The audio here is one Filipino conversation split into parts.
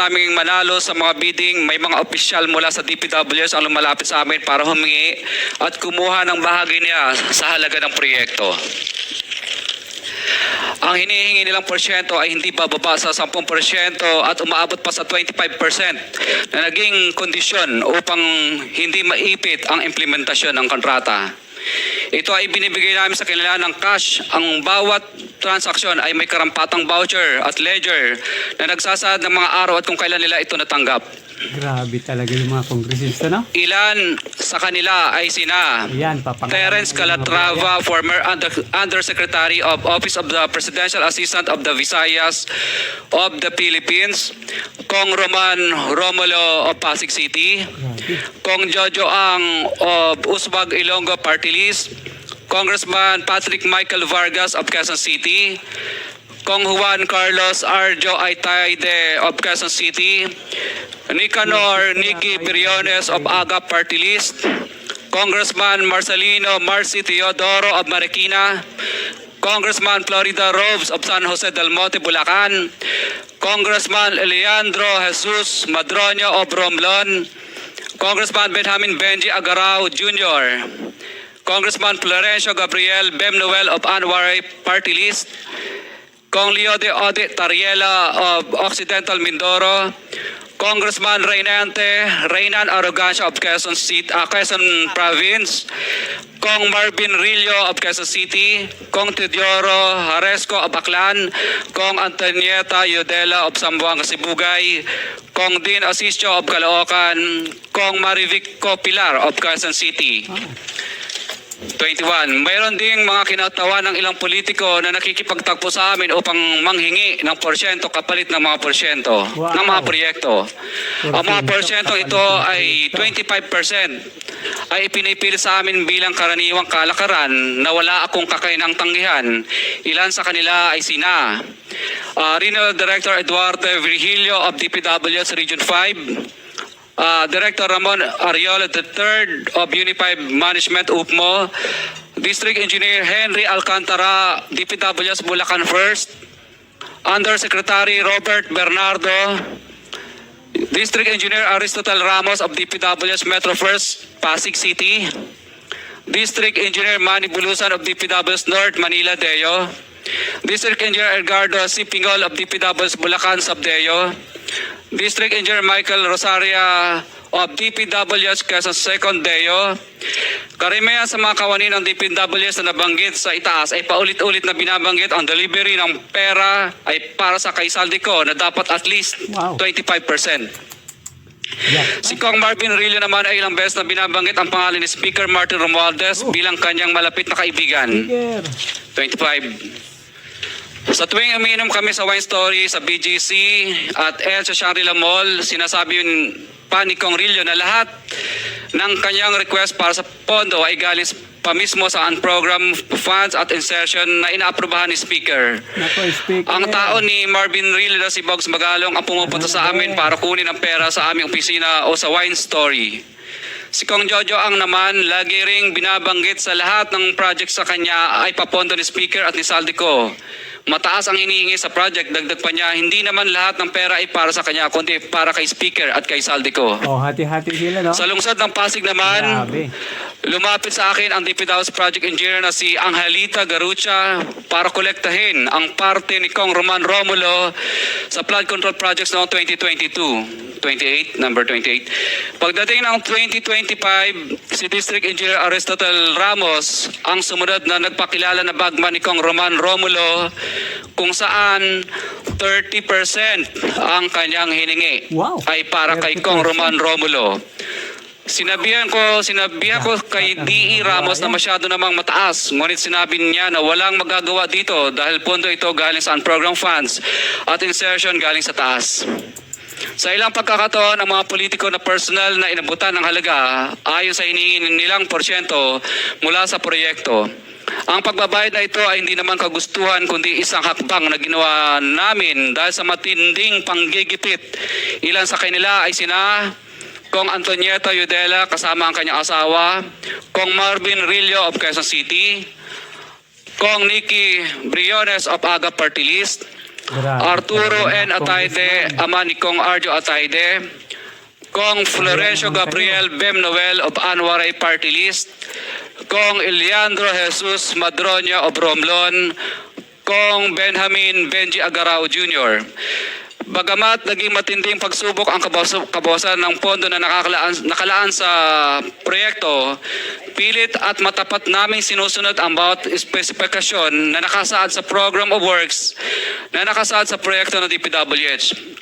naming manalo sa mga bidding, may mga opisyal mula sa DPWs ang lumalapit sa amin para humingi at kumuha ng bahagi niya sa halaga ng proyekto. Ang hinihingi nilang porsyento ay hindi bababa sa 10% at umaabot pa sa 25% na naging kondisyon upang hindi maipit ang implementasyon ng kontrata. Ito ay binibigay namin sa kanila ng cash. Ang bawat transaksyon ay may karampatang voucher at ledger na nagsasaad ng mga araw at kung kailan nila ito natanggap. Grabe talaga yung mga kongresista, no? Ilan sa kanila ay sina Ayan, Terence Calatrava, former Undersecretary of Office of the Presidential Assistant of the Visayas of the Philippines, Kong Roman Romulo of Pasig City, Kong Jojo Ang of Uswag Ilonggo Party List, Congressman Patrick Michael Vargas of Quezon City, Kong Juan Carlos Arjo Aitaide of Quezon City, Nicanor Nicky Briones of AGA Party List, Congressman Marcelino Marcy Teodoro of Marikina, Congressman Florida Robes of San Jose del Monte, Bulacan, Congressman Leandro Jesus Madroño of Romblon, Congressman Benjamin Benji Agarao Jr., Congressman Florencio Gabriel Bemnoel of Anwaray Party List, Kong Leo de Ode Tariela of Occidental Mindoro, Congressman Reynan Arrogancia of Quezon City, Quezon Province, Kong Marvin Rillo of Quezon City, Kong Teodoro Haresco of Aklan, Kong Antonieta Yudela of Zamboanga Sibugay, Kong Dean Asisio of Caloocan, Kong Marivic Pilar of Quezon City. 21. Mayroon ding mga kinatawan ng ilang politiko na nakikipagtagpo sa amin upang manghingi ng porsyento kapalit ng mga porsyento ng mga proyekto. Ang mga porsyento ito ay 25% ay ipinipili sa amin bilang karaniwang kalakaran na wala akong kakainang tanggihan. Ilan sa kanila ay sina Regional Director Eduardo Virgilio of DPWS Region 5, Director Ramon Ariola III of Unified Management UPMO, District Engineer Henry Alcantara, DPWS Bulacan First, Undersecretary Robert Bernardo, District Engineer Aristotle Ramos of DPWS Metro First, Pasig City, District Engineer Manny Bulusan of DPWS North, Manila Deo, District Engineer Edgardo C. Pingol of DPWS Bulacan Subdeo, District Engineer Michael Rosaria of DPWS Quezon Second Deo. Karamihan sa mga kawani ng DPWS na nabanggit sa itaas ay paulit-ulit na binabanggit ang delivery ng pera ay para sa kaisaldico na dapat at least 25%. Si Kong Marvin Rillo naman ay ilang beses na binabanggit ang pangalan ni Speaker Martin Romualdez bilang kanyang malapit na kaibigan. 25. Sa tuwing umiinom kami sa Wine Story, sa BGC at sa Shangri-La Mall, sinasabi pa ni Kong Rillo na lahat ng kanyang request para sa pondo ay galing pa mismo sa unprogram funds at insertion na inaaprubahan ni Speaker. Ang tao ni Marvin Rillo na si Bogs Magalong ang pumupunta sa amin para kunin ang pera sa aming opisina o sa Wine Story. Si Kong Jojo Ang naman, lagi ring binabanggit sa lahat ng project sa kanya ay papondo ni Speaker at ni Saldico. Mataas ang hinihingi sa project, dagdag pa niya, hindi naman lahat ng pera ay para sa kanya, kundi para kay Speaker at kay Saldico. Hati-hati sila, no? Sa lungsod ng Pasig naman, lumapit sa akin ang DPWS Project Engineer na si Angelita Garucha para kolektahin ang parte ni Kong Roman Romulo sa flood control projects noong 2022. 28, number 28. Pagdating ng 2025, si District Engineer Aristotle Ramos ang sumunod na nagpakilala na bagman ni Kong Roman Romulo kung saan 30% ang kanyang hiningi ay para kay Kong Roman Romulo. Sinabihan ko kay D.E. Ramos na masyado namang mataas, ngunit sinabi niya na walang magagawa dito dahil pondo ito galing sa unprogram funds at insertion galing sa taas. Sa ilang pagkakataon, ang mga politiko na personal na inabutan ng halaga ayon sa hinihingi nilang porsyento mula sa proyekto. Ang pagbabayad na ito ay hindi naman kagustuhan kundi isang hakbang na ginawa namin dahil sa matinding panggigipit. Ilan sa kanila ay sina Kong Antonieta Yudela kasama ang kanyang asawa, Kong Marvin Rillo of Quezon City, Kong Nicky Briones of AGA Party List, Grabe Arturo talaga, N. Ataide, ama ni Kong Arjo Ataide, Kong Florencio Gabriel Bem Noel of Anwaray Party List, Kong Eliandro Jesus Madroña of Romblon, Kong Benjamin Benji Agarao Jr. Bagamat naging matinding pagsubok ang kabawasan ng pondo na nakalaan sa proyekto, pilit at matapat naming sinusunod ang bawat espesifikasyon na nakasaad sa Program of Works na nakasaad sa proyekto ng DPWH.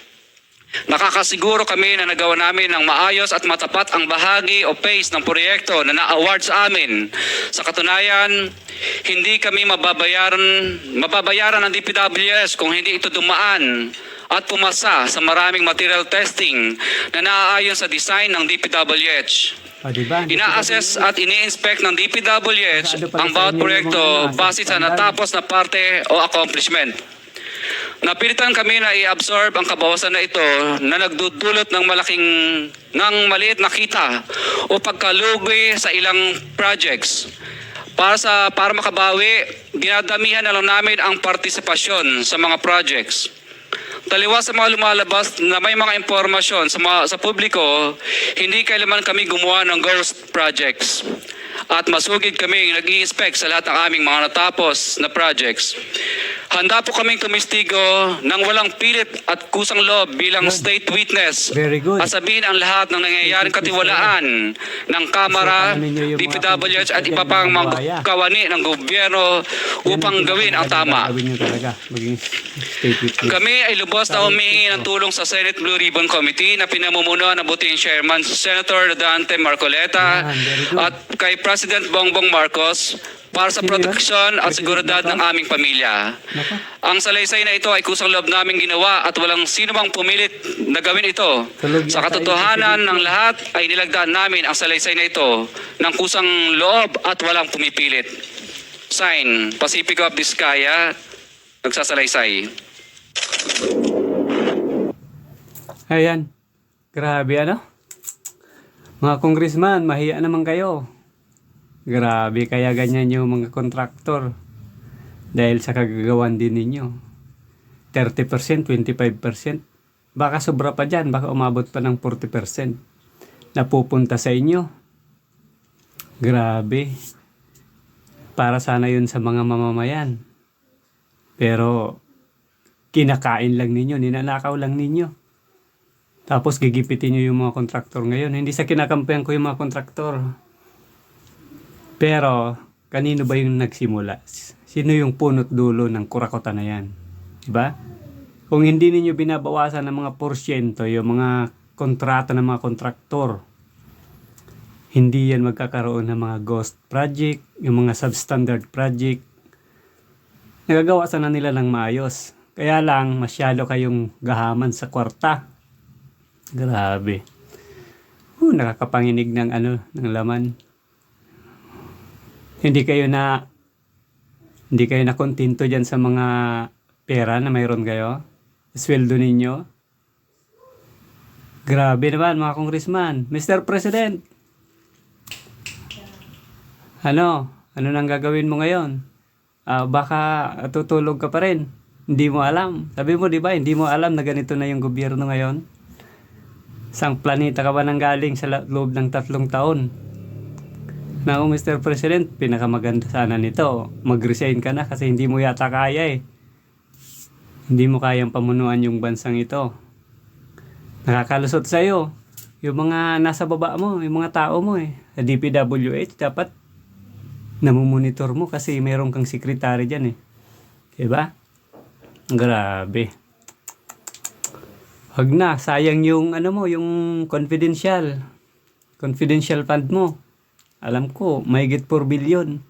Nakakasiguro kami na nagawa namin ng maayos at matapat ang bahagi o phase ng proyekto na na-award sa amin. Sa katunayan, hindi kami mababayaran ng DPWH kung hindi ito dumaan at pumasa sa maraming material testing na naaayon sa design ng DPWH. Diba? Ina-assess at ini-inspect ng DPWH ang bawat proyekto base sa natapos na parte o accomplishment. Napilitan kami na i-absorb ang kabawasan na ito na nagdudulot ng maliit na kita o pagkalugi sa ilang projects. Para makabawi, dinadamihan na lang namin ang partisipasyon sa mga projects. Taliwas sa mga lumalabas na may mga impormasyon sa publiko, hindi kailanman kami gumawa ng ghost projects. At masugid kami nag-i-inspect sa lahat ng aming mga natapos na projects. Handa po kaming tumistigo ng walang pilit at kusang loob bilang state witness Very good. at sabihin ang lahat ng nangyayaring katiwalaan ng Kamara, DPWH at iba pang mga kawani ng gobyerno upang gawin ang tama. Gawin nyo talaga, maging state witness. Kami ay lubos na humihingi ng tulong sa Senate Blue Ribbon Committee na pinamumunuan ng buting Chairman Senator Dante Marcoleta at kay President Bongbong Marcos para sa proteksyon at seguridad ng aming pamilya. Ang salaysay na ito ay kusang loob namin ginawa at walang sino mang pumilit na gawin ito. Sa katotohanan ng lahat ay nilagdaan namin ang salaysay na ito ng kusang loob at walang pumipilit. Sign, Pacifico of Vizcaya, nagsasalaysay. Ayan. Grabe ano? Mga congressman, mahiya naman kayo. Grabe, kaya ganyan yung mga kontraktor. Dahil sa kagagawan din ninyo. 30%, 25%. Baka sobra pa dyan, baka umabot pa ng 40% na pupunta sa inyo. Grabe. Para sana yun sa mga mamamayan. Pero, kinakain lang ninyo, ninanakaw lang ninyo. Tapos gigipitin nyo yung mga kontraktor ngayon. Hindi sa kinakampihan ko yung mga kontraktor. Pero, kanino ba yung nagsimula? Sino yung punot dulo ng kurakutan na yan? Diba? Kung hindi ninyo binabawasan ng mga porsyento, yung mga kontrata ng mga kontraktor, hindi yan magkakaroon ng mga ghost project, yung mga substandard project. Nagagawa sana nila ng maayos. Kaya lang, masyado kayong gahaman sa kwarta. Grabe. Nakakapanginig ng ng laman. Hindi kayo na kontento diyan sa mga pera na mayroon kayo. Sweldo ninyo. Grabe naman mga congressman. Mr. President. Ano nang gagawin mo ngayon? Baka tutulog ka pa rin. Hindi mo alam. Sabi mo, di ba, hindi mo alam na ganito na yung gobyerno ngayon? Sang planeta ka ba nang galing sa loob ng 3 taon? Now, Mr. President, pinakamaganda sana nito. Mag-resign ka na kasi hindi mo yata kaya eh. Hindi mo kayang pamunuan yung bansang ito. Nakakalusot sa'yo. Yung mga nasa baba mo, yung mga tao mo eh. Sa DPWH, dapat namumonitor mo kasi mayroon kang sekretary dyan eh. Diba? Grabe. Wag na, sayang yung yung confidential fund mo. Alam ko, mahigit 4 billion.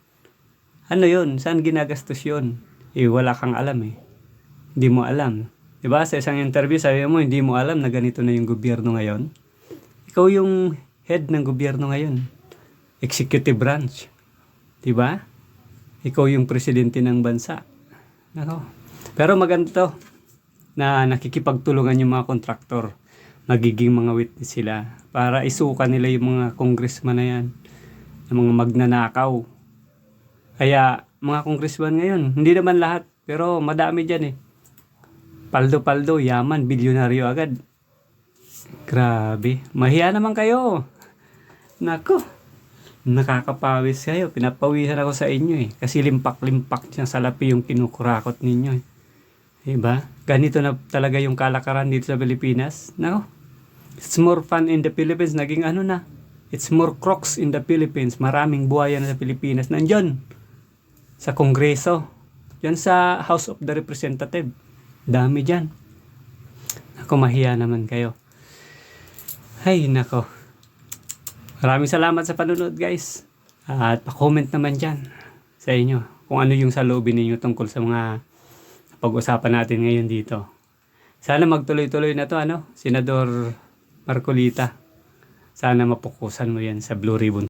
Ano yun? Saan ginagastos yun? Wala kang alam eh. Hindi mo alam. Diba? Sa isang interview, sabi mo, hindi mo alam na ganito na yung gobyerno ngayon. Ikaw yung head ng gobyerno ngayon. Executive branch. Diba? Ikaw yung presidente ng bansa. Nako. Pero maganda to na nakikipagtulungan yung mga kontraktor. Magiging mga witness sila para isuka nila yung mga congressman na yan. Yung mga magnanakaw. Kaya mga congressman ngayon, hindi naman lahat, pero madami dyan eh. Paldo-paldo, yaman, bilyonaryo agad. Grabe. Mahiya naman kayo. Nako. Nakakapawis kayo. Pinapawisan ako sa inyo eh. Kasi limpak-limpak siyang salapi yung kinukurakot ninyo eh. Diba? Ganito na talaga yung kalakaran dito sa Pilipinas. Nako. It's more fun in the Philippines. Naging ano na. It's more crocs in the Philippines. Maraming buhaya na sa Pilipinas. Nandyan. Sa Kongreso. Yan sa House of the Representative. Dami dyan. Ako, mahiya naman kayo. Ay, nako. Maraming salamat sa panunod, guys. At pa-comment naman dyan sa inyo kung ano yung saloobin ninyo tungkol sa mga pag-usapan natin ngayon dito. Sana magtuloy-tuloy na to, Senador Marcolita. Sana mapukusan mo yan sa Blue Ribbon.